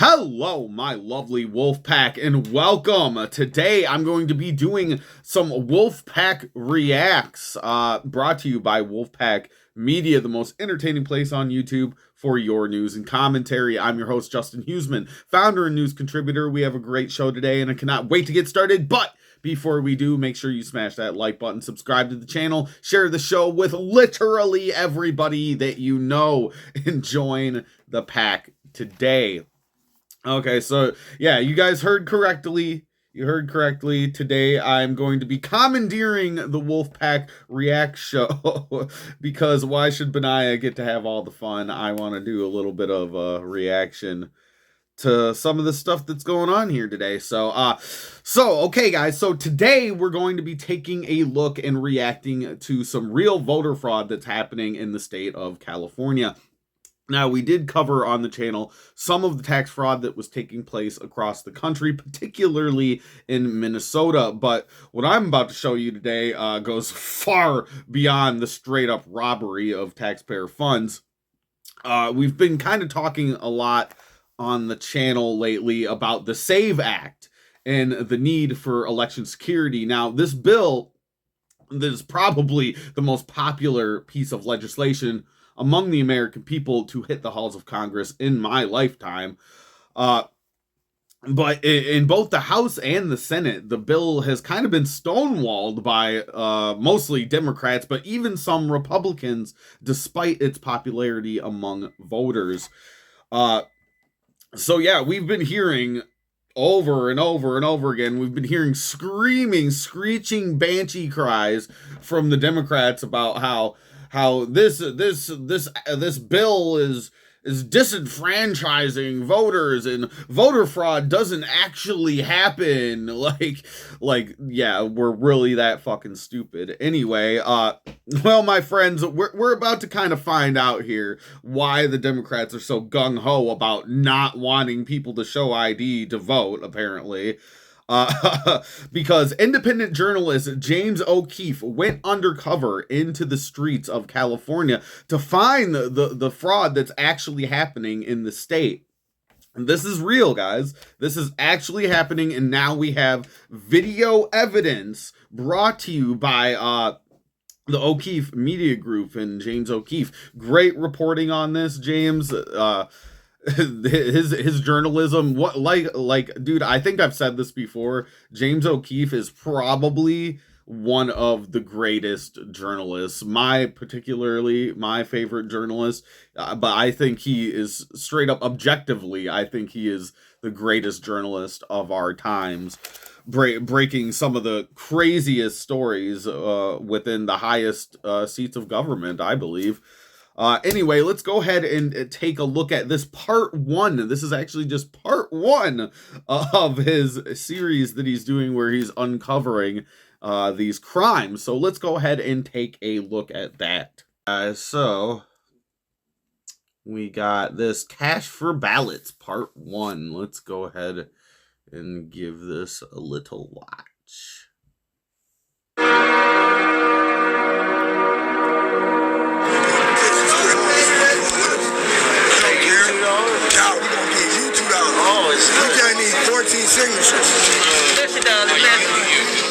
Hello, my lovely wolf pack, and welcome. Today, I'm going to be doing some wolf pack reacts, brought to you by Wolfpack Media, the most entertaining place on YouTube for your news and commentary. I'm your host, Justin Huseman, founder and news contributor. We have a great show today, and I cannot wait to get started, but before we do, make sure you smash that like button, subscribe to the channel, share the show with literally everybody that you know, and join the pack today. Okay, so yeah, you guys heard correctly. You heard correctly. Today I'm going to be commandeering the Wolfpack React show because why should Benaya get to have all the fun? I want to do a little bit of a reaction to some of the stuff that's going on here today. Okay guys, so today we're going to be taking a look and reacting to some real voter fraud that's happening in the state of California. Now, we did cover on the channel some of the tax fraud that was taking place across the country, particularly in Minnesota. But what I'm about to show you today goes far beyond the straight-up robbery of taxpayer funds. We've been kind of talking a lot on the channel lately about the SAVE Act and the need for election security. Now, this bill that is probably the most popular piece of legislation among the American people to hit the halls of Congress in my lifetime. But in both the House and the Senate, the bill has kind of been stonewalled by mostly Democrats, but even some Republicans, despite its popularity among voters. So yeah, we've been hearing over and over and over again, we've been hearing screaming, screeching banshee cries from the Democrats about how this bill is disenfranchising voters and voter fraud doesn't actually happen. Like yeah, we're really that fucking stupid. Anyway, well, my friends, we're about to kind of find out here why the Democrats are so gung-ho about not wanting people to show ID to vote, apparently. Because independent journalist James Okeefe went undercover into the streets of California to find the fraud that's actually happening in the state. And this is real, guys. This is actually happening, and now we have video evidence brought to you by the Okeefe Media Group and James Okeefe. Great reporting on this, James. His journalism, dude, I think I've said this before. James Okeefe is probably one of the greatest journalists, particularly my favorite journalist, but I think he is straight up objectively, I think he is the greatest journalist of our times, breaking some of the craziest stories within the highest seats of government, I believe. Anyway, let's go ahead and take a look at this part one. This is actually just part one of his series that he's doing where he's uncovering these crimes. So let's go ahead and take a look at that. So we got this Cash for Ballots part one. Let's go ahead and give this a little watch.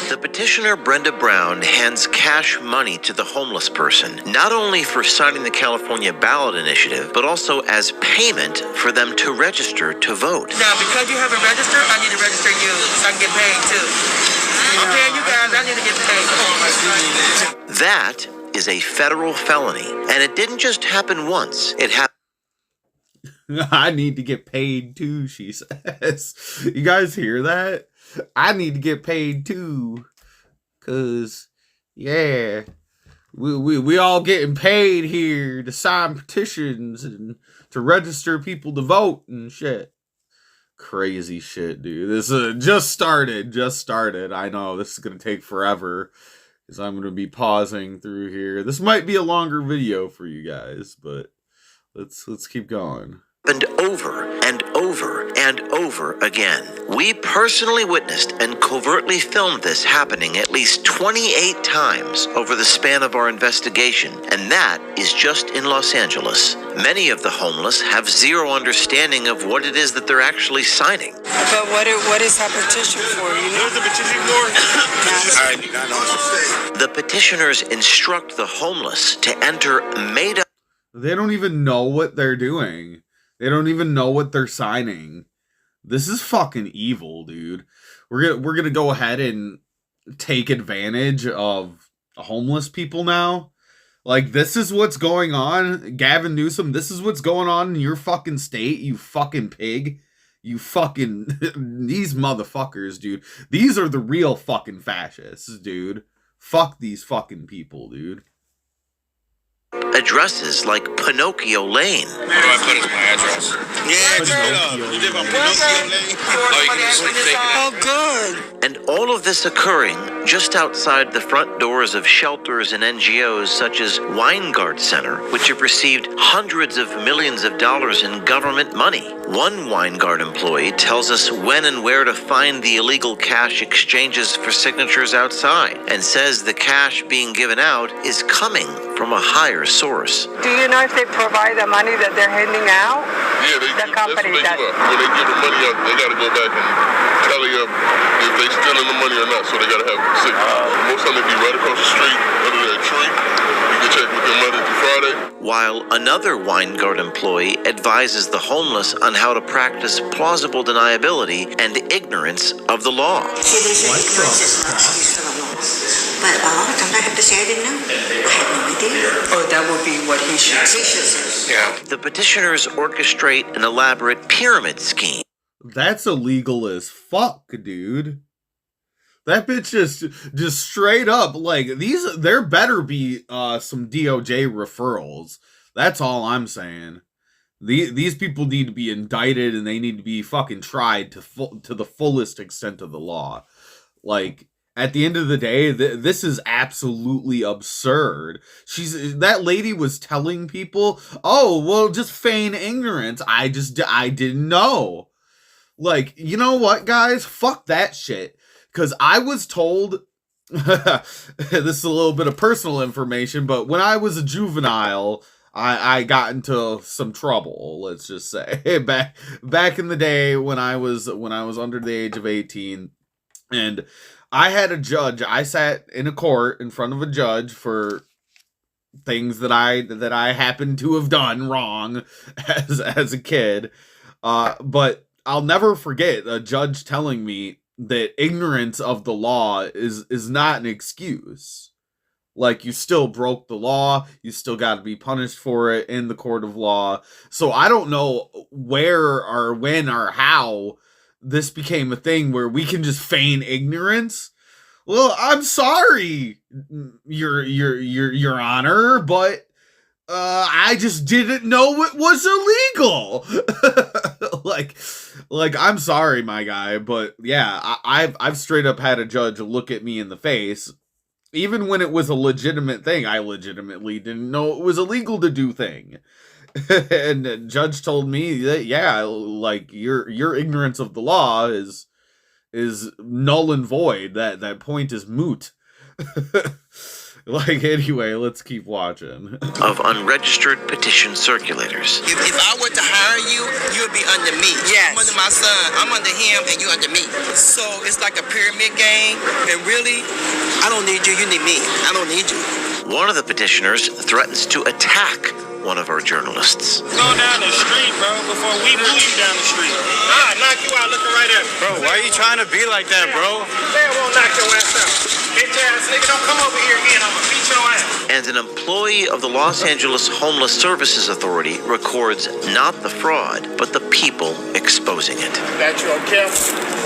The petitioner Brenda Brown hands cash money to the homeless person, not only for signing the California ballot initiative, but also as payment for them to register to vote. Now, because you haven't registered, I need to register you so I can get paid too. I'm paying you guys, I need to get paid. That is a federal felony, and it didn't just happen once. It happened. I need to get paid too, she says. You guys hear that? I need to get paid too. Cause yeah, we all getting paid here to sign petitions and to register people to vote and shit. Crazy shit, dude. This just started. I know this is gonna take forever because I'm gonna be pausing through here. This might be a longer video for you guys, but let's keep going. Over and over and over again. We personally witnessed and covertly filmed this happening at least 28 times over the span of our investigation, and that is just in Los Angeles. Many of the homeless have zero understanding of what it is that they're actually signing. But what is that petition for? You know? What is the petition for? I do not know. The petitioners instruct the homeless to enter made-up. They don't even know what they're doing. They don't even know what they're signing. This is fucking evil, dude. We're gonna go ahead and take advantage of homeless people now. Like, this is what's going on, Gavin Newsom. This is what's going on in your fucking state, you fucking pig. You fucking these motherfuckers, dude. These are the real fucking fascists, dude. Fuck these fucking people, dude. Addresses like Pinocchio Lane. What do I put as my address? Yeah, you live on Pinocchio Lane. Oh, you can just take it. Oh, good. And all of this occurring just outside the front doors of shelters and NGOs such as Weingart Center, which have received hundreds of millions of dollars in government money. One Weingart employee tells us when and where to find the illegal cash exchanges for signatures outside, and says the cash being given out is coming from a higher source. Do you know if they provide the money that they're handing out? Yeah, The company that's what they give out. When they give the money out, they got to go back and tally up if they stealing the money or not, so they got to have the signature. Most of them, they be right across the street under that tree. You can check with them Monday through Friday. While another Weingart employee advises the homeless on how to practice plausible deniability and ignorance of the law. See, they say ignorance is not excuse for the law. But a lot of times I have to say I didn't know. I had no idea. Oh, that would be what he should He say. should say. Yeah. The petitioners orchestrate an elaborate pyramid scheme. That's illegal as fuck, dude. That bitch just straight up, like, there better be some DOJ referrals. That's all I'm saying. These people need to be indicted, and they need to be fucking tried to the fullest extent of the law. Like, at the end of the day, this is absolutely absurd. That lady was telling people, oh, well, just feign ignorance. I didn't know. Like, you know what, guys? Fuck that shit. Because I was told, this is a little bit of personal information, but when I was a juvenile, I got into some trouble, let's just say. Back in the day when I was under the age of 18, and I had a judge. I sat in a court in front of a judge for things that I happened to have done wrong as a kid. But I'll never forget a judge telling me that ignorance of the law is not an excuse. Like, you still broke the law, you still got to be punished for it in the court of law. So I don't know where or when or how this became a thing where we can just feign ignorance. Well, I'm sorry, your honor, but I just didn't know it was illegal. like I'm sorry, my guy, but yeah, I've straight up had a judge look at me in the face, even when it was a legitimate thing. I legitimately didn't know it was illegal to do thing. And the judge told me that, yeah, like, your ignorance of the law is null and void. That point is moot. Like, anyway, let's keep watching. Of unregistered petition circulators. If I were to hire you, you would be under me. Yes. I'm under my son. I'm under him, and you under me. So it's like a pyramid game. And really, I don't need you. You need me. I don't need you. One of the petitioners threatens to attack one of our journalists. Go down the street, bro, before we move you down the street. I'll knock you out looking right at me. Bro, why are you trying to be like that, bro? Man won't knock your ass out. Bitch ass nigga, don't come over here again. I'm gonna beat your ass. And an employee of the Los Angeles Homeless Services Authority records not the fraud, but the people exposing it. Got you on camera.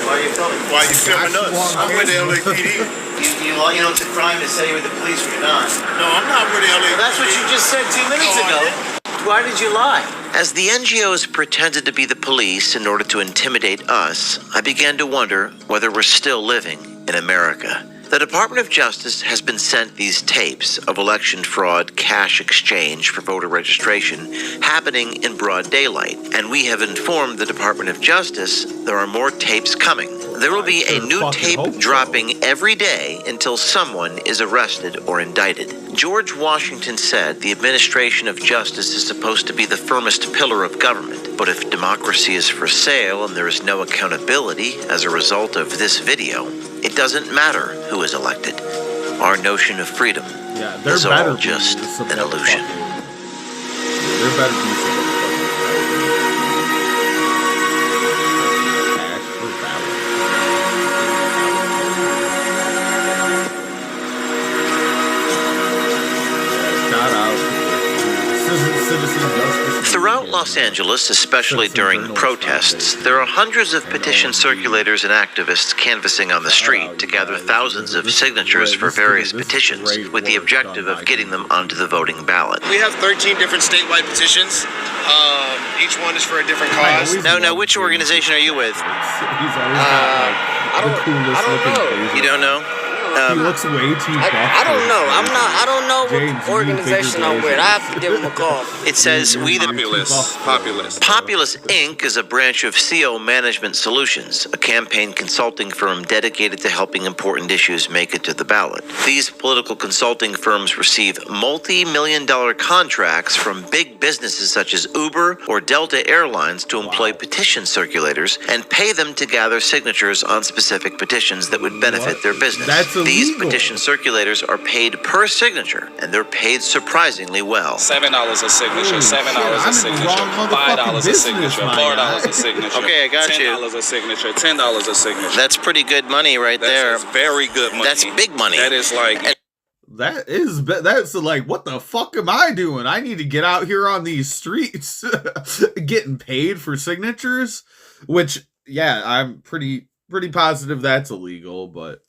Why are you filming? Why you filming us? I'm with the LAPD. You know it's a crime to say you're with the police when you're not. No, I'm not with the LAPD. Well, that's what you just said 2 minutes No, I ago. didn't. Why did you lie? As the NGOs pretended to be the police in order to intimidate us, I began to wonder whether we're still living in America. The Department of Justice has been sent these tapes of election fraud cash exchange for voter registration happening in broad daylight, and we have informed the Department of Justice there are more tapes coming. There will be a new tape dropping every day until someone is arrested or indicted. George Washington said the administration of justice is supposed to be the firmest pillar of government, but if democracy is for sale and there is no accountability as a result of this video, it doesn't matter who is elected. Our notion of freedom is all just an illusion. There better be some cash for ballot. Shout out to citizen justice. Throughout Los Angeles, especially during protests, there are hundreds of petition circulators and activists canvassing on the street to gather thousands of signatures for various petitions with the objective of getting them onto the voting ballot. We have 13 different statewide petitions. Each one is for a different cause. Now, which organization are you with? He's always got like the coolest looking face. You don't know? He looks way too buff. I don't know. I don't know James, what organization I'm with. I have to give him a call. It says we the Populous Inc. is a branch of CO Management Solutions, a campaign consulting firm dedicated to helping important issues make it to the ballot. These political consulting firms receive multi-million-dollar contracts from big businesses such as Uber or Delta Airlines to employ petition circulators and pay them to gather signatures on specific petitions that would benefit their business. That's These illegal. petition circulators are paid per signature, and they're paid surprisingly well. $7 a signature, $7 I'm a in signature, the wrong $5 motherfucking a signature, business, my $4 guy. a signature. Okay, I got you. $10 a signature, $10 a signature. That's pretty good money right there. That's very good money. That's big money. That is like. That's like, what the fuck am I doing? I need to get out here on these streets getting paid for signatures, which, yeah, I'm pretty positive that's illegal, but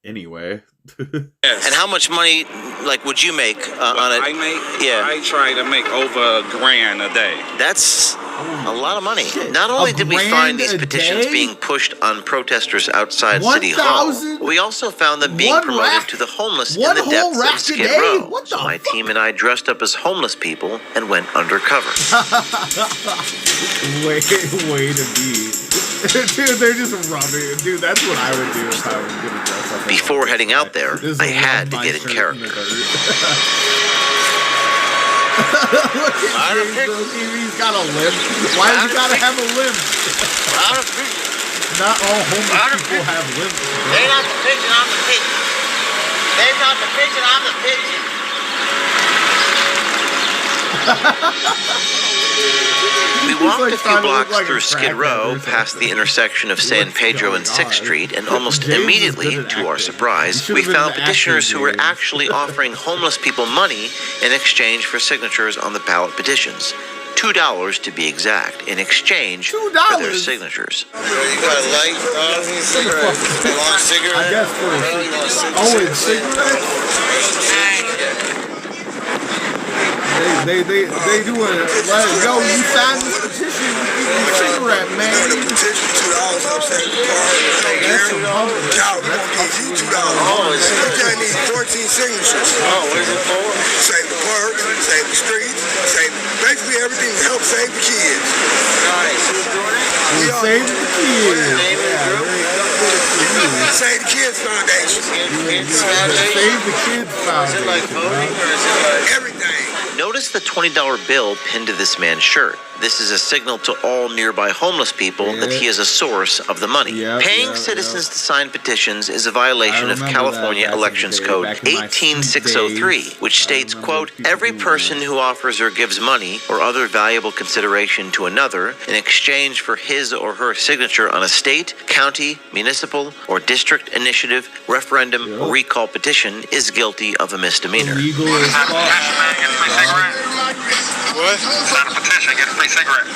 anyway. Yes. And how much money, like, would you make on it? I try to make over $1,000 a day. That's a lot of money. Not only did we find these petitions being pushed on protesters outside City Hall, we also found them being promoted to the homeless in the depths of Skid Row. So my team and I dressed up as homeless people and went undercover. way to be. Dude, they're just rubbing. Dude, that's what I would do if I was gonna dress up. Before heading out there, I had to get in character. Look at James Okeefe, he's got a limp. Why does he gotta have a limp? Not all homeless people have limps. They're not the pigeon, I'm the pigeon. They're not the pigeon, I'm the pigeon. We walked a few blocks through Skid Row, past the intersection of San Pedro and 6th Street, and almost immediately, to our surprise, we found petitioners who were actually offering homeless people money in exchange for signatures on the ballot petitions. $2 to be exact, in exchange for their signatures. You got a light, cigarette. You want a cigarette? I guess for it's cigarettes? They do it. Like, yo, you signed this petition, you give me a cigarette, man. The petition, $2, I'm saying, the car. That's some humble. Now, we're going to give you $2. I need 14 signatures. Oh, what is it for? Save the parks, save the streets, save basically everything to help save the kids. Nice. Who's doing it? Save the kids. Save the Kids Foundation. Save the Kids Foundation. Is it like voting or is it like everything? Notice the $20 bill pinned to this man's shirt. This is a signal to all nearby homeless people that he is a source of the money. Paying citizens to sign petitions is a violation of California Elections Code 18603, which states, quote, every person who offers or gives money or other valuable consideration to another in exchange for his or her signature on a state, county, municipal, or district initiative, referendum, or recall petition is guilty of a misdemeanor. Illegal as fuck. What? Sign a petition, get a free cigarette.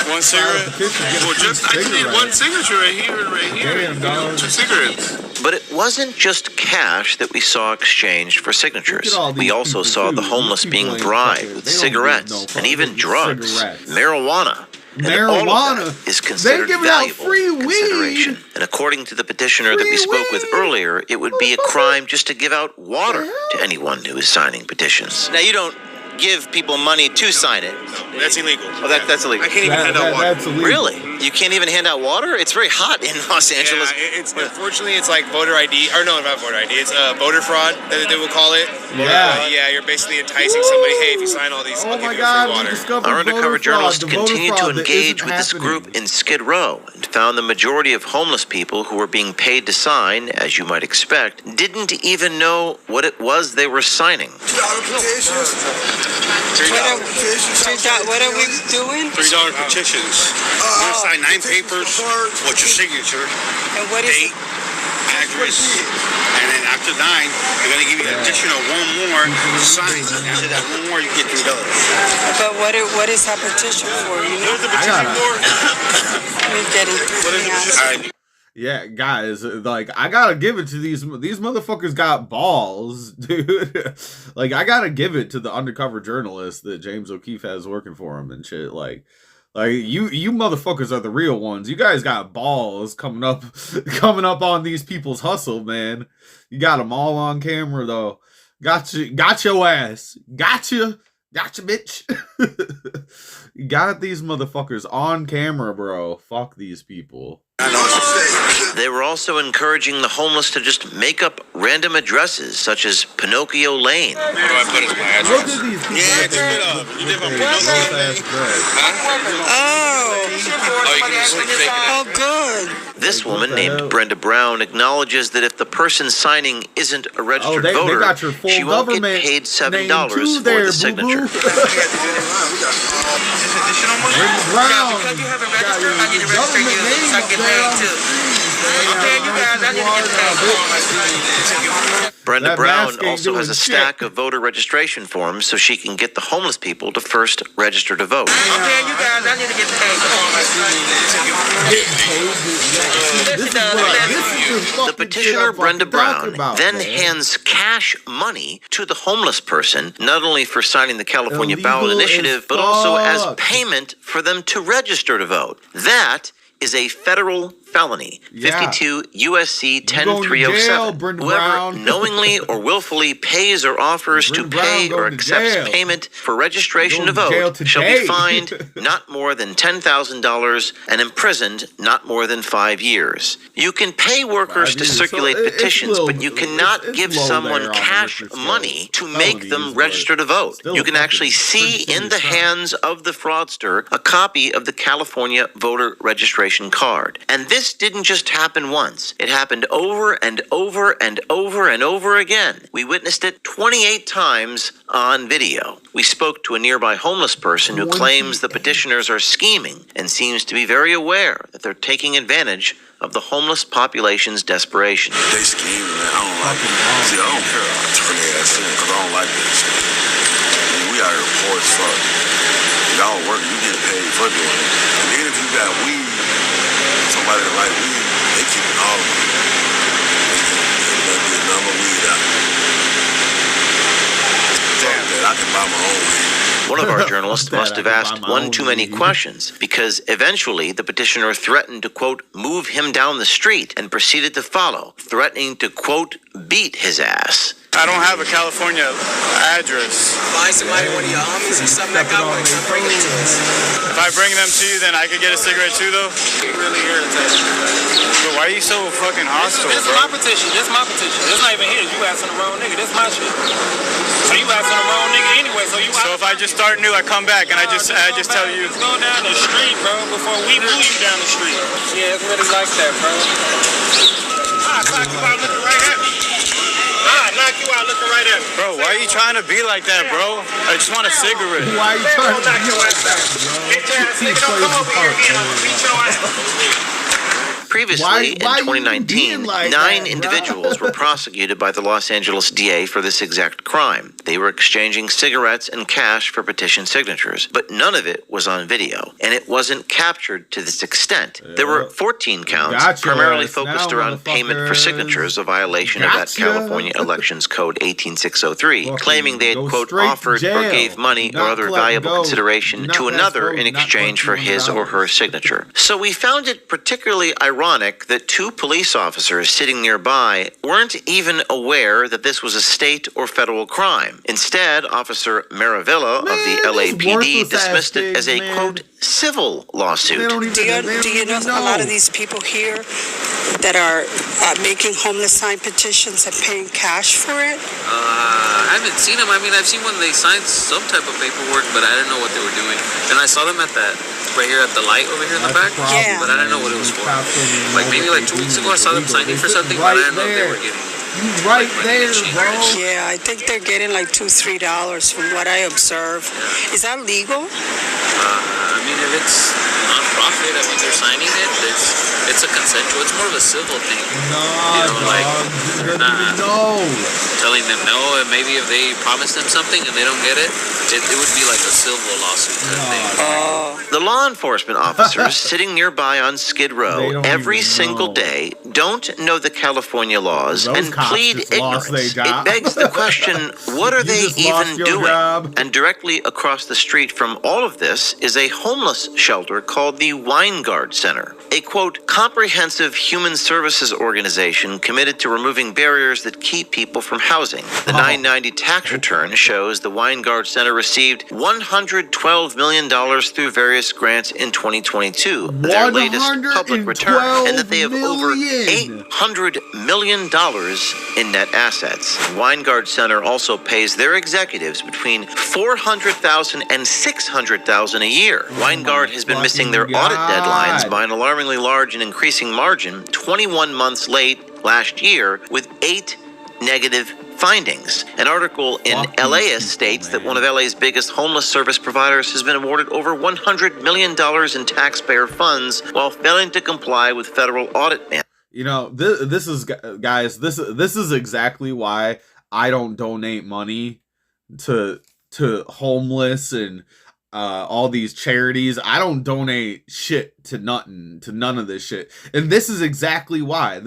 one cigarette? Well, I just need one signature right here. Damn, dog. 2 cigarettes. But it wasn't just cash that we saw exchanged for signatures. We also saw the homeless being bribed with cigarettes and even drugs, marijuana. marijuana. Is considered giving out valuable free consideration. weed. And according to the petitioner that we spoke with earlier, it would be a crime just to give out water to anyone who is signing petitions. Now, you don't give people money to sign it. No, that's illegal. Oh, that's illegal. I can't even hand out water. That's illegal. Really? You can't even hand out water? It's very hot in Los Angeles. Yeah, unfortunately it's like voter ID, or no, not voter ID. It's voter fraud that they will call it. Yeah. You're basically enticing somebody. Hey, if you sign all these, I'll give you free water. Our undercover journalist continued to engage with this group in Skid Row and found the majority of homeless people who were being paid to sign, as you might expect, didn't even know what it was they were signing. What are we doing? $3 petitions. You're gonna sign 9 papers. What's your signature? And what is date, address, and then after 9, they're gonna give you additional one more sign. After that one more, you get $3. But what is our petition for? You know, What's the petition for? we're getting. What is the petition? Yeah, guys, like, I gotta give it to these motherfuckers got balls, dude. Like, I gotta give it to the undercover journalist that James Okeefe has working for him and shit. Like you motherfuckers are the real ones. You guys got balls coming up on these people's hustle, man. You got them all on camera, though. Got your ass. Gotcha, bitch. You got these motherfuckers on camera, bro. Fuck these people. They were also encouraging the homeless to just make up random addresses, such as Pinocchio Lane. Where do I put as my address? Look at these people. Yeah, turn it up. You live on Pinocchio Lane? Oh, good. This woman, named Brenda Brown, acknowledges that if the person signing isn't a registered they voter, got your full she won't get government paid $7 name for too the there, signature. Brown. Because you haven't registered, I need to register you so I can get paid too. I'm paying you guys, I need to get paid. Brenda That Brown mask ain't also has doing a stack of voter registration forms so she can get the homeless people to first register to vote. I'm paying you guys, I need to get paid. The petitioner, Brenda Brown, then hands cash money to the homeless person, not only for signing the California ballot initiative, but also as payment for them to register to vote. That is a federal felony, 52 USC 10307. Whoever knowingly or willfully pays or offers to pay or accepts payment for registration to vote shall be fined not more than $10,000 and imprisoned not more than 5 years. You can pay workers to circulate petitions, but you cannot give someone cash money to make them register to vote. You can actually see in the hands of the fraudster a copy of the California voter registration card. And this didn't just happen once. It happened over and over and over and over again. We witnessed it 28 times on video. We spoke to a nearby homeless person who claims the petitioners are scheming and seems to be very aware that they're taking advantage of the homeless population's desperation. They scheming, man. I don't like it. See, I don't care about turn their ass in because I don't like this shit. I mean, we out here poor as fuck. Y'all working, you get paid for doing it. And then if you got weed, somebody that like weed, they keeping all of it. They keep a number of weed out. Damn, that I can buy my own weed. One of our journalists must have asked one too many questions because eventually the petitioner threatened to, quote, move him down the street and proceeded to follow, threatening to, quote, beat his ass. I don't have a California address. Find somebody, one of your homies or something like that, bring them to us. If I bring them to you, then I could get a cigarette too, though? It really irritates me. But why are you so fucking hostile, This is bro? my petition. This is my petition. This not even his. You asking the wrong nigga. This my shit. So you asking the wrong nigga anyway. So if I just start new, I come back and I just tell you. Go down the street, bro, before we move you down the street. Yeah, it's really like that, bro. I'll knock you out looking right at me. I'll knock you out looking right at me. Bro, why are you trying to be like that, bro? I just want a cigarette. Why are you trying to knock your ass out? Bitch ass nigga, don't come over here again. I'm gonna beat your ass. Previously, in 2019, like 9 that, individuals were prosecuted by the Los Angeles DA for this exact crime. They were exchanging cigarettes and cash for petition signatures, but none of it was on video, and it wasn't captured to this extent. There were 14 counts, primarily focused around payment for signatures, a violation of that California Elections Code 18603, claiming they had, quote, offered or gave money or other valuable consideration to another in exchange for his or her signature. So we found it particularly ironic that 2 police officers sitting nearby weren't even aware that this was a state or federal crime. Instead, Officer Maravilla of the LAPD dismissed it as a, quote, civil lawsuit. Do you know a lot of these people here that are making homeless sign petitions and paying cash for it? I haven't seen them. I mean, I've seen when they signed some type of paperwork, but I didn't know what they were doing. And I saw them at that, right here at the light over here in the back. Yeah. But I didn't know what it was for. Like maybe like 2 weeks ago, I saw them signing for something, but I didn't know if they were getting. Right there, bro. Yeah, I think they're getting like $2-3 from what I observe. Is that legal? I mean, if it's non-profit, I mean, they're signing it. It's a consensual. It's more of a civil thing. Telling them no, and maybe if they promise them something and they don't get it, it would be like a civil lawsuit type thing. The law enforcement officers sitting nearby on Skid Row every single day don't know the California laws and plead ignorance. It begs the question, what are they even doing? And directly across the street from all of this is a homeless shelter called the Weingard Center, a, quote, comprehensive human services organization committed to removing barriers that keep people from housing. The 990 tax return shows the Weingard Center received $112 million through various grants in 2022, their latest public return, and that they have over $800 million in net assets. Weingard Center also pays their executives between $400,000 and $600,000 a year. Weingard has been missing their audit deadlines by an alarmingly large and increasing margin, 21 months late last year, with 8 negative findings. An article in LAist states that one of LA's biggest homeless service providers has been awarded over $100 million in taxpayer funds while failing to comply with federal audit mandates. You know, this is, guys, this is exactly why I don't donate money to homeless and all these charities. I don't donate shit to none of this shit. And this is exactly why.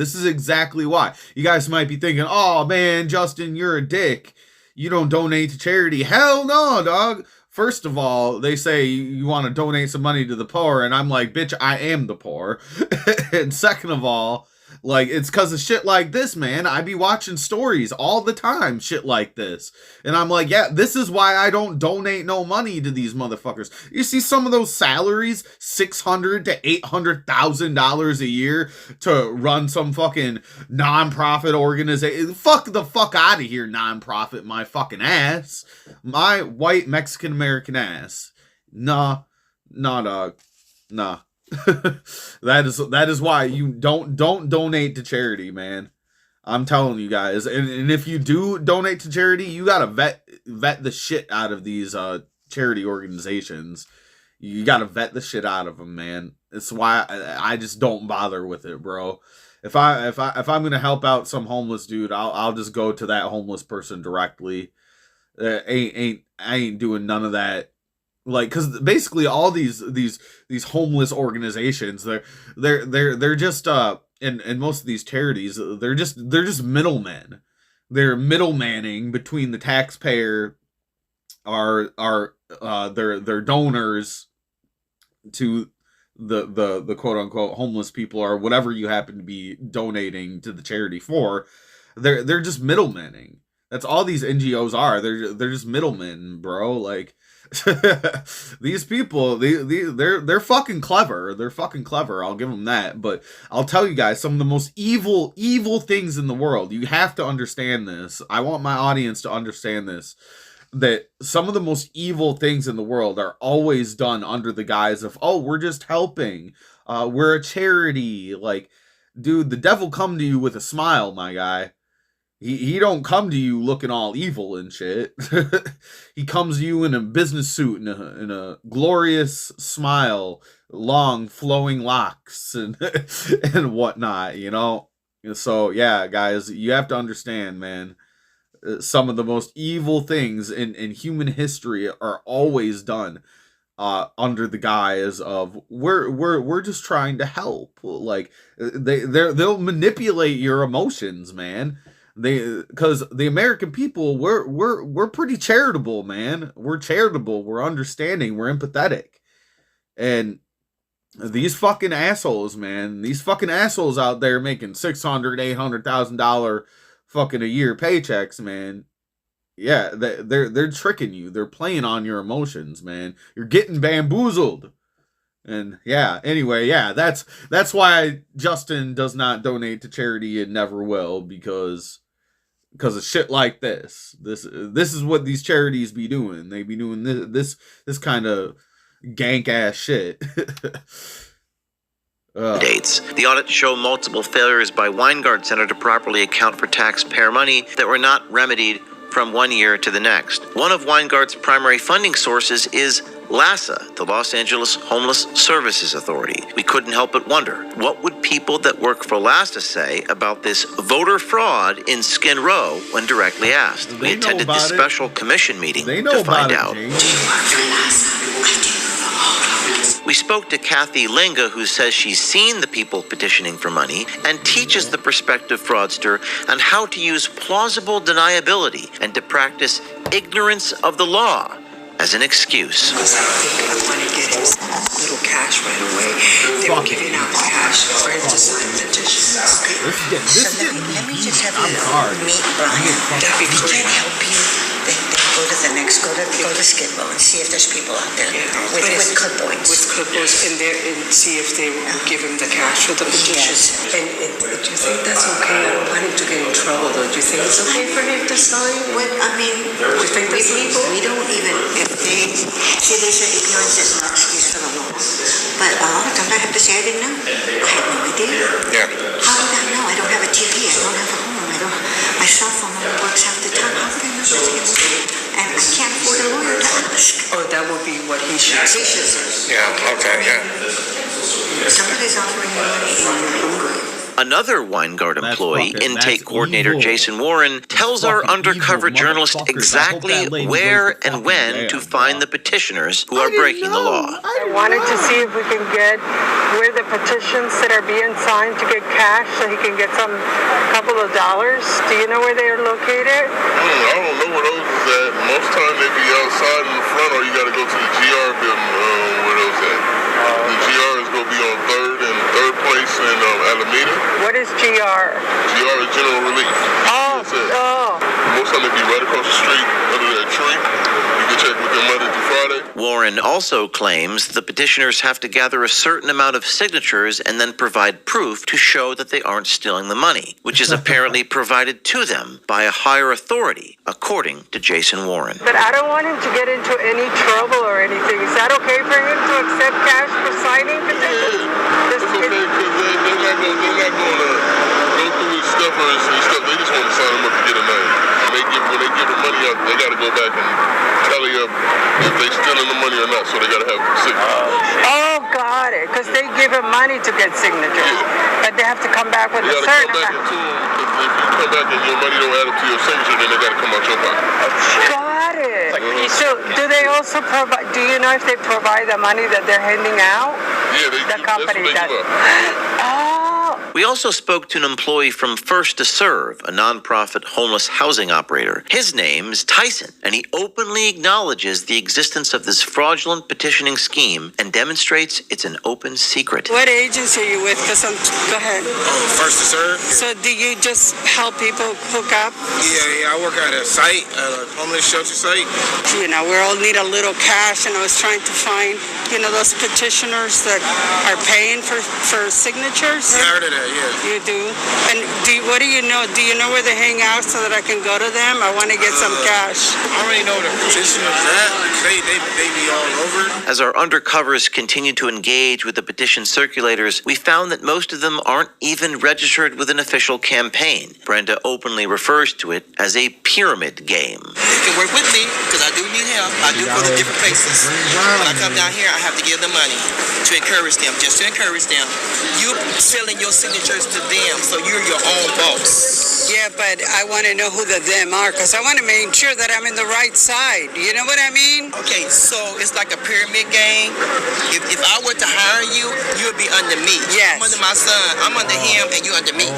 You guys might be thinking, oh man, Justin, you're a dick. You don't donate to charity. Hell no, dog. First of all, they say you want to donate some money to the poor, and I'm like, bitch, I am the poor. And second of all, like, it's because of shit like this, man. I be watching stories all the time, shit like this. And I'm like, yeah, this is why I don't donate no money to these motherfuckers. You see some of those salaries, $600,000 to $800,000 a year to run some fucking nonprofit organization. Fuck the fuck out of here, nonprofit, my fucking ass. My white Mexican American ass. Nah, dog. Nah. that is why you don't donate to charity, man. I'm telling you guys. And if you do donate to charity, you gotta vet the shit out of these charity organizations. You gotta vet the shit out of them, man. It's why I just don't bother with it, bro. If I'm gonna help out some homeless dude, I'll just go to that homeless person directly. I ain't doing none of that. Like, because basically all these homeless organizations, they're just and most of these charities, they're just middlemen. They're middlemanning between the taxpayer, their donors, to the quote unquote homeless people, or whatever you happen to be donating to the charity for. They're just middlemaning. That's all these NGOs are. They're just middlemen, bro. Like, these people, they're fucking clever. They're fucking clever. I'll give them that. But I'll tell you guys, some of the most evil things in the world. You have to understand this. I want my audience to understand this. That some of the most evil things in the world are always done under the guise of, oh, we're just helping. We're a charity. Like, dude, the devil come to you with a smile, my guy. He don't come to you looking all evil and shit. He comes to you in a business suit and a glorious smile, long flowing locks and and whatnot, you know. So yeah, guys, you have to understand, man. Some of the most evil things in human history are always done under the guise of we're just trying to help. Like they'll manipulate your emotions, man. Because the American people, we're pretty charitable, man. We're charitable, we're understanding, we're empathetic. And these fucking assholes, man, these fucking assholes out there making $600,000-$800,000 fucking a year paychecks, man. Yeah, they're tricking you. They're playing on your emotions, man. You're getting bamboozled. And yeah, anyway, yeah, that's why Justin does not donate to charity and never will, because of shit like this. This is what these charities be doing. They be doing this kind of gank ass shit. Dates. The audits show multiple failures by Weingart Center to properly account for taxpayer money that were not remedied from one year to the next. One of Weingart's primary funding sources is LASA, the Los Angeles Homeless Services Authority. We couldn't help but wonder, what would people that work for LASA say about this voter fraud in Skid Row when directly asked? We attended this special commission meeting to find out. We spoke to Kathy Linga, who says she's seen the people petitioning for money and teaches the prospective fraudster on how to use plausible deniability and to practice ignorance of the law as an excuse. I want to get him a little cash right away. They were giving out cash for him to sign petitions. Okay? Let me just have you meet Brian. If he can't help you, then go to the next, go to Skid Row and see if there's people out there with clipboards. With clipboards in there and see if they will give him the cash for the petitions. Yes. And do you think that's okay? I don't want him to get in trouble, though. Do you think it's okay for him to sign? Well, I mean, do you think that's legal? We don't even, if they say ignorance is no excuse for the law. But a lot of times I have to say I didn't know. I had no idea. Yeah. How would I know? I don't have a TV. I don't have a home. My cell phone only works half the time. How would I know this against me? And I can't afford a lawyer to ask. Oh, that would be what he should say. He should say. Yeah, okay, yeah. Somebody's offering you money and you're hungry. Another Weingart employee, intake coordinator Jason Warren, tells our undercover journalist exactly where and when to find the petitioners who are breaking the law. I wanted to see if we can get where the petitions that are being signed to get cash so he can get some couple of dollars. Do you know where they are located? I don't know where those is at. Most time they be outside in the front, or you got to go to the GR building. Where those at? The GR is going to be on third place in Alameda. What is GR? GR is General Relief. Most time they be right across the street under that tree. You can check with them Monday through Friday. Warren also claims the petitioners have to gather a certain amount of signatures and then provide proof to show that they aren't stealing the money, which is apparently provided to them by a higher authority, according to Jason Warren. But I don't want him to get into any trouble or anything. Is that okay for him to accept cash for signing petitions? It's okay, because they're not going to go through his stuff or his stuff. They just want to sign him up to get a name. When they give him money out, they got to go back and tally up if they stealing the money or not, so they got to have signatures. Oh, got it. Because they give him money to get signatures. But they have to come back with a certain amount. If you come back and your money don't add up to your signature, then they got to come out your pocket. Got it. So do they also provide, do you know if they provide the money that they're handing out? Yeah, the company does. We also spoke to an employee from First to Serve, a nonprofit homeless housing operator. His name is Tyson, and he openly acknowledges the existence of this fraudulent petitioning scheme and demonstrates it's an open secret. What agency are you with? Go ahead. Oh, First to Serve. So do you just help people hook up? Yeah, I work at a site, a homeless shelter site. You know, we all need a little cash, and I was trying to find, those petitioners that are paying for signatures. Yeah, I heard of that, yeah. You do? And what do you know? Do you know where they hang out so that I can go to them? I want to get some cash. I already know the position of that. They be all over. As our undercovers continued to engage with the petition circulators, we found that most of them aren't even registered with an official campaign. Brenda openly refers to it as a pyramid game. You can work with me because I do need help. I do go to different places. When I come down here, I have to give them money to encourage them, just to encourage them. You're selling your signatures to them, so you're your own boss. Yeah, but I want to know who the them are because I want to make sure that I'm in the right side. You know what I mean? Okay, so it's like a pyramid game. If I were to hire you, you would be under me. Yes. I'm under my son. I'm under him, and you under me.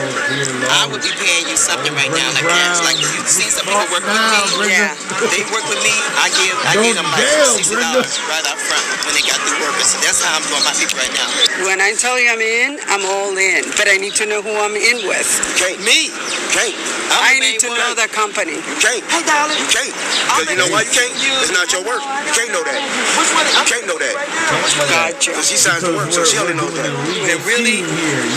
I would be paying you something right now, like cash. Like you've seen some people work with me. Yeah. They work with me. I give them like $60 right up front when they got through working. So that's how I'm doing my people right now. When I tell you I'm in, I'm all in. But I need to know who I'm in with. Okay, me. Okay. I need to know the company. You can't. Hey, darling. You can't. Because you know why you can't? It's not your work. You can't know that. Which one? You can't know that. Gotcha. Because she signs the work, so she only knows that. And really,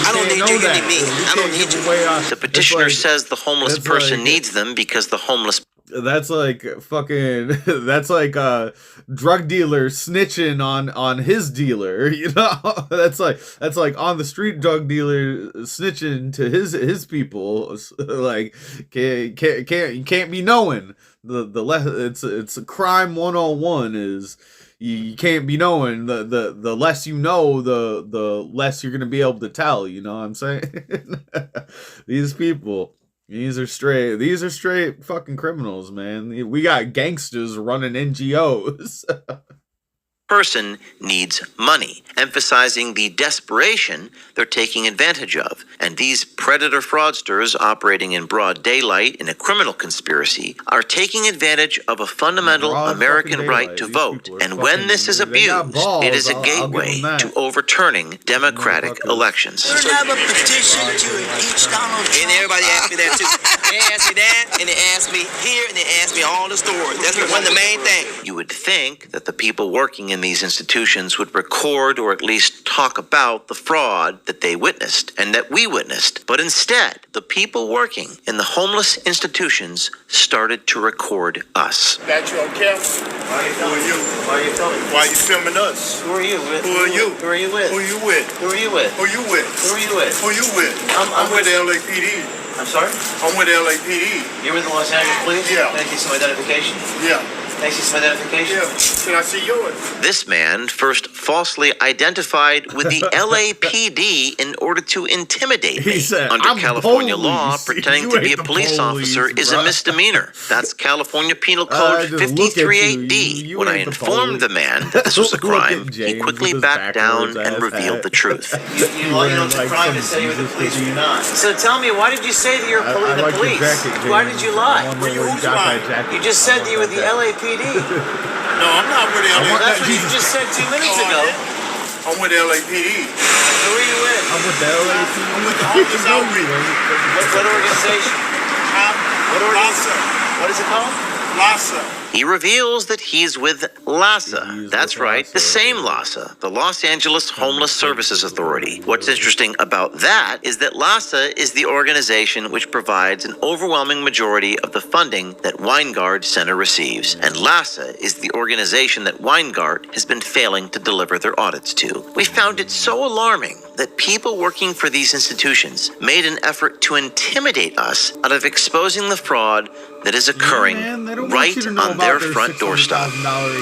I don't need you, you need me. I don't need you. The petitioner says the homeless person needs them because the homeless That's like fucking. That's like a drug dealer snitching on his dealer. You know, that's like on the street drug dealer snitching to his people. Like can't be knowing the less. It's a crime 101 is. You can't be knowing the less you know, the less you're gonna be able to tell. You know what I'm saying? These people. These are straight fucking criminals, man. We got gangsters running NGOs. person needs money, emphasizing the desperation they're taking advantage of. And these predator fraudsters operating in broad daylight in a criminal conspiracy are taking advantage of a fundamental American right to vote. And when this is abused, it is a gateway to overturning democratic elections. We have a petition to impeach Donald Trump. And everybody asked me that too. They asked me that, and they asked me here, and they asked me all the stories. That's one of the main things. You would think that the people working in these institutions would record or at least talk about the fraud that they witnessed and that we witnessed. But instead, the people working in the homeless institutions started to record us. That you Okeefe? Who are you? Why are you filming? Why are you filming us? Who are you? Who are you? Who are you with? Who are you with? Who are you with? Who are you with? Who are you with? Who are you with? I'm with the LAPD. I'm sorry? I'm with the LAPD. You're with the Los Angeles Police? Yeah. Can I see some identification? Yeah. Can I see some identification? Yeah. Can I see yours? This man first falsely identified with the LAPD in order to intimidate me. He said, Under "I'm California police. law, pretending You to be ain't a the police officer is a bruh." misdemeanor. That's California Penal Code just look at 538D. you When I ain't the informed the man that this was a Look crime, at he James quickly with his backed down backwards and ass revealed hat. the truth. You know it's a crime to say you're with the police or you're not. So tell me, why did you say that you're I the like your police? jacket, James. Why did you lie? I wonder where you got that jacket. You just said that you were the LAPD. No, I'm not with the LAPD. That's what you just said 2 minutes ago. I'm with the LAPD. Who are you with? I'm with the LAPD. I'm with the homeless outreach. What organization? What organization? What is it called? LASA. He reveals that he's with LASA. That's right, the same LASA, the Los Angeles Homeless Services Authority. What's interesting about that is that LASA is the organization which provides an overwhelming majority of the funding that Weingart Center receives. And LASA is the organization that Weingart has been failing to deliver their audits to. We found it so alarming that people working for these institutions made an effort to intimidate us out of exposing the fraud that is occurring right on their front doorstep.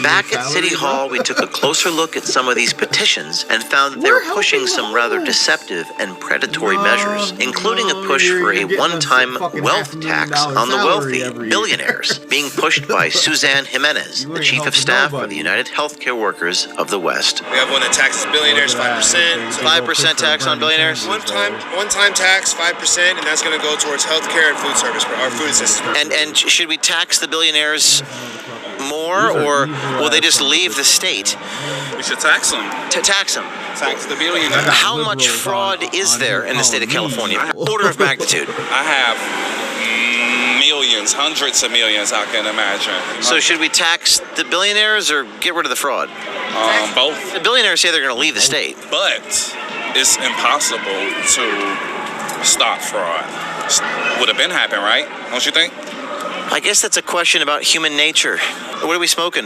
Back at City Hall, we took a closer look at some of these petitions and found that they were pushing some rather deceptive and predatory measures, including a push for a one-time wealth tax on the wealthy, billionaires, being pushed by Suzanne Jimenez, the chief of staff for the United Healthcare Workers of the West. We have one that taxes billionaires 5%. 5% tax on billionaires? One-time tax 5%, and that's going to go towards healthcare and food service, our food assistance. And should we tax the billionaires more, or will they just leave the state? We should tax them. To tax them. Tax the billionaires. How much fraud is there in the state of California? Order of magnitude. I have millions, hundreds of millions, I can imagine. So should we tax the billionaires or get rid of the fraud? Both. The billionaires say they're going to leave the state. But it's impossible to stop fraud. Would have been happening, right? Don't you think? I guess that's a question about human nature. What are we smoking?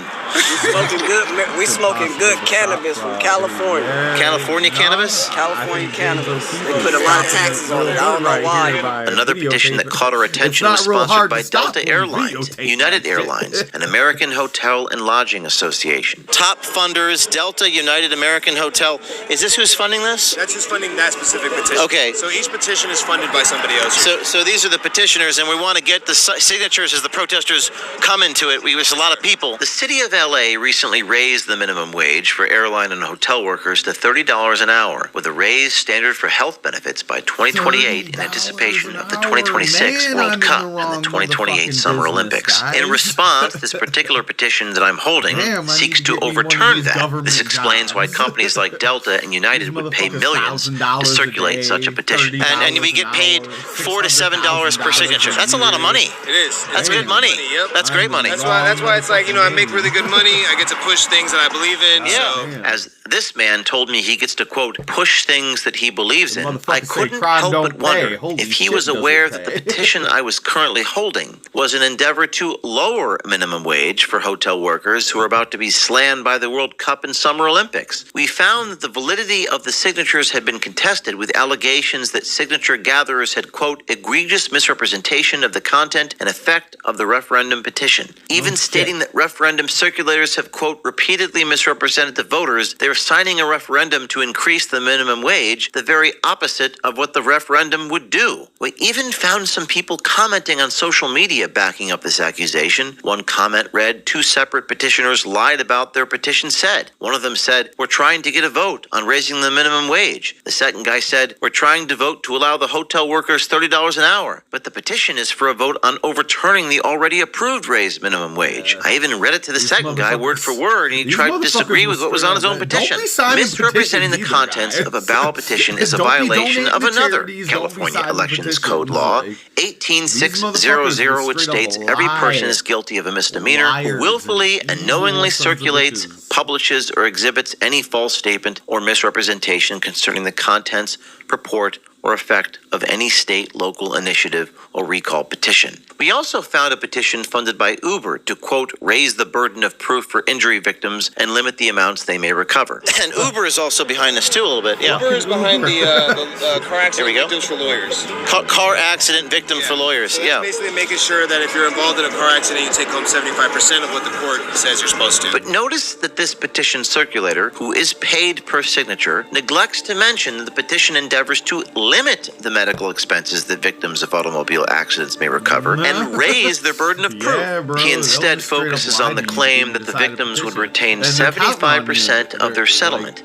We smoking good cannabis from California. California cannabis? California cannabis. They put a lot of taxes on it. I don't know why. Another petition that caught our attention was sponsored by Delta Airlines, United Airlines, and American Hotel and Lodging Association. Top funders, Delta, United, American Hotel. Is this who's funding this? That's who's funding that specific petition. Okay. So each petition is funded by somebody else. So these are the petitioners, and we want to get the signatures as the protesters come into it. There's a lot of people. The city of LA recently raised the minimum wage for airline and hotel workers to $30 an hour, with a raised standard for health benefits by 2028 in anticipation of the 2026 World Cup and the 2028 Summer Olympics. In response, this particular petition that I'm holding seeks to overturn that. This explains why companies like Delta and United would pay millions to circulate such a petition. And we get paid $4 to $7 per signature. That's a lot of money. It is. That's good money. Yep. That's great money. That's why it's like, I make really good money. I get to push things that I believe in. Yeah. So. As this man told me, he gets to, quote, push things that he believes in. I couldn't help but wonder if he was aware that the petition I was currently holding was an endeavor to lower minimum wage for hotel workers who are about to be slammed by the World Cup and Summer Olympics. We found that the validity of the signatures had been contested with allegations that signature gatherers had, quote, egregious misrepresentation of the content and effect of the referendum petition. Even stating that referendum circulators have, quote, repeatedly misrepresented the voters, they're signing a referendum to increase the minimum wage, the very opposite of what the referendum would do. We even found some people commenting on social media backing up this accusation. One comment read, 2 separate petitioners lied about their petition said. One of them said, we're trying to get a vote on raising the minimum wage. The second guy said, we're trying to vote to allow the hotel workers $30 an hour. But the petition is for a vote on overturning the already approved raised minimum wage. I even read it to the second guy word for word, and he tried to disagree with what was on his own petition. Misrepresenting the contents of a ballot petition is a violation of another California Elections Code law, 18600, which states every person is guilty of a misdemeanor who willfully and knowingly circulates, publishes, or exhibits any false statement or misrepresentation concerning the contents, purport, or effect of any state, local initiative, or recall petition. We also found a petition funded by Uber to, quote, raise the burden of proof for injury victims and limit the amounts they may recover. And Uber is also behind this too a little bit. Yeah. Uber is behind the car accident victims for lawyers. Car accident victim for lawyers. So yeah. Basically making sure that if you're involved in a car accident, you take home 75% of what the court says you're supposed to. But notice that this petition circulator, who is paid per signature, neglects to mention that the petition endeavors to limit the medical expenses that victims of automobile accidents may recover and raise their burden of proof. Yeah, bro, He instead focuses on the claim that the victims would retain 75% of their settlement.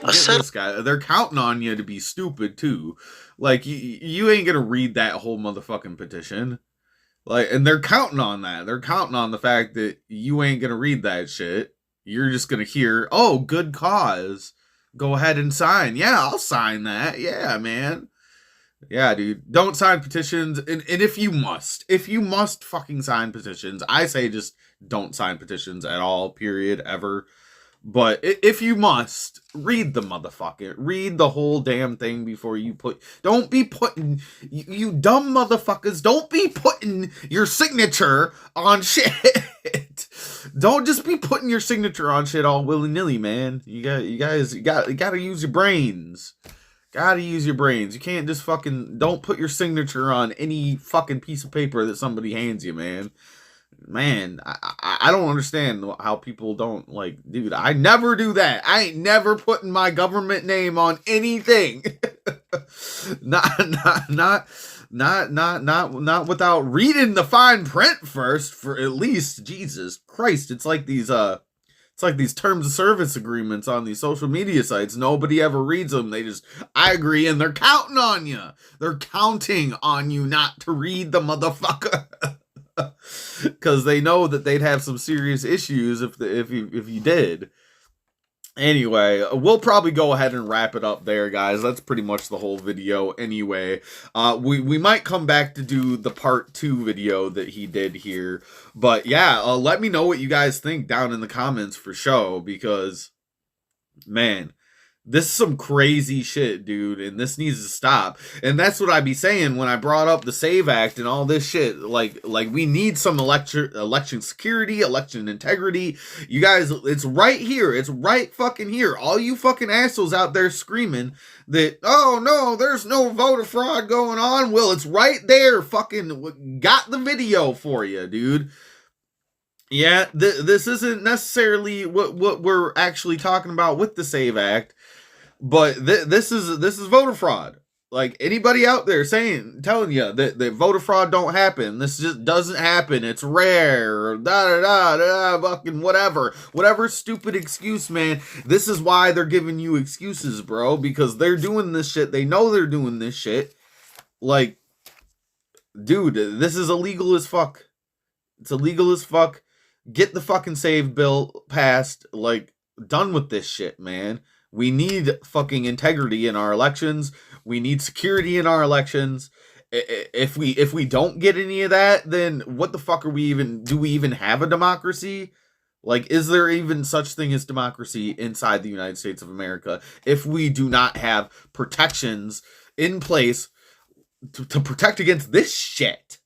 They're counting on you to be stupid too. Like you ain't gonna read that whole motherfucking petition. Like, and they're counting on that. They're counting on the fact that you ain't gonna read that shit. You're just gonna hear, oh, good cause. Go ahead and sign. Yeah, I'll sign that. Yeah, man. Yeah, dude. Don't sign petitions. And if you must fucking sign petitions, I say just don't sign petitions at all, period, ever. But if you must, read the motherfucker. Read the whole damn thing before you don't be putting, you dumb motherfuckers, don't be putting your signature on shit. Don't just be putting your signature on shit all willy-nilly, man. You gotta use your brains. Gotta use your brains. You can't just don't put your signature on any fucking piece of paper that somebody hands you, man. Man, I don't understand how people don't, like, dude, I never do that. I ain't never putting my government name on anything. not without reading the fine print first, for at least. Jesus Christ. It's like these terms of service agreements on these social media sites. Nobody ever reads them. They just, I agree, and they're counting on you. They're counting on you not to read the motherfucker. Because they know that they'd have some serious issues if you did. Anyway, we'll probably go ahead and wrap it up there, guys. That's pretty much the whole video anyway. We might come back to do the part 2 video that he did here. But yeah, let me know what you guys think down in the comments for show. Because, man, This is some crazy shit, dude, and this needs to stop. And that's what I be saying when I brought up the SAVE Act and all this shit. Like we need some election security, election integrity. You guys, it's right here. It's right fucking here. All you fucking assholes out there screaming that, oh no, there's no voter fraud going on. Well, it's right there. Fucking got the video for you, dude. Yeah, this isn't necessarily what we're actually talking about with the SAVE Act. But this is voter fraud. Like anybody out there telling you that voter fraud don't happen, this just doesn't happen. It's rare. Fucking whatever stupid excuse, man. This is why they're giving you excuses, bro, because they're doing this shit. They know they're doing this shit. Like, dude, this is illegal as fuck. It's illegal as fuck. Get the fucking SAVE bill passed. Like, done with this shit, man. We need fucking integrity in our elections. We need security in our elections. If we don't get any of that, then what the fuck do we even have a democracy? Like, is there even such thing as democracy inside the United States of America if we do not have protections in place to protect against this shit?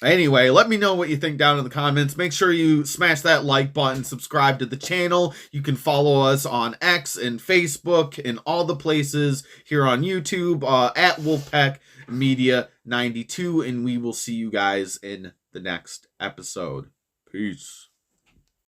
Anyway, let me know what you think down in the comments. Make sure you smash that like button, subscribe to the channel. You can follow us on X and Facebook and all the places here on YouTube at WolfPack Media 92, and we will see you guys in the next episode. Peace.